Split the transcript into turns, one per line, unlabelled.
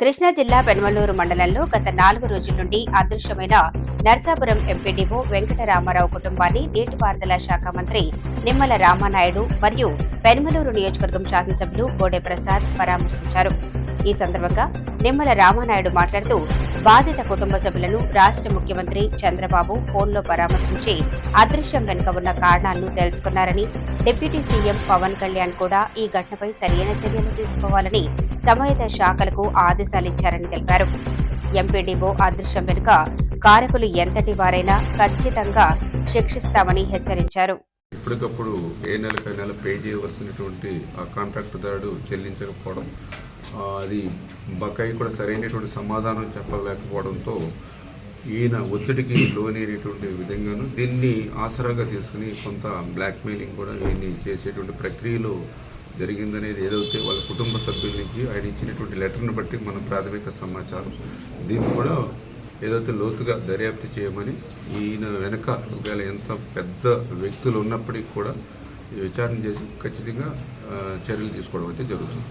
కృష్ణా జిల్లా పెనమలూరు మండలంలో గత 4 రోజుల నుండి అదృశ్యమైన నర్సాపురం ఎంపీడీఓ వెంకటరామారావు కుటుంబాన్ని నీటిపారుదల శాఖ మంత్రి నిమ్మల రామానాయుడు మరియు పెనమలూరు నియోజకవర్గం శాసనసభ్యులు బోడే ప్రసాద్ పరామర్శించారు. ఈ సందర్భంగా నిమ్మల రామానాయుడు మాట్లాడుతూ బాధిత కుటుంబ సభ్యులను రాష్ట్ర ముఖ్యమంత్రి చంద్రబాబు ఫోన్లో పరామర్శించి అదృశ్యం వెనుక ఉన్న కారణాలను తెలుసుకున్నారని, డిప్యూటీ సీఎం పవన్ కళ్యాణ్ కూడా ఈ ఘటనపై సరైన చర్యలు తీసుకోవాలని సంబంధిత శాఖలకు ఆదేశాలిచ్చారని తెలిపారు. ఎంపీడీఓ అదృశ్యం వెనుక కారకులు ఎంతటి వారైనా ఖచ్చితంగా శిక్షిస్తామని హెచ్చరించారు.
ఇప్పటికప్పుడు ఏ నెల పే చేయవలసినటువంటి ఆ కాంట్రాక్టుదారుడు చెల్లించకపోవడం, అది బకాయి కూడా సరైనటువంటి సమాధానం చెప్పలేకపోవడంతో ఈయన ఒత్తిడికి లోనైనటువంటి విధంగాను దీన్ని ఆసరాగా తీసుకుని కొంత బ్లాక్మెయిలింగ్ కూడా ఈయన్ని చేసేటువంటి ప్రక్రియలో జరిగిందనేది ఏదైతే వాళ్ళ కుటుంబ సభ్యుల నుంచి ఆయన ఇచ్చినటువంటి లెటర్ను బట్టి మన ప్రాథమిక సమాచారం. దీన్ని కూడా ఏదైతే లోతుగా దర్యాప్తు చేయమని, ఈయన వెనక ఒకవేళ ఎంత పెద్ద వ్యక్తులు ఉన్నప్పటికీ కూడా విచారణ చేసి ఖచ్చితంగా చర్యలు తీసుకోవడం అయితే జరుగుతుంది.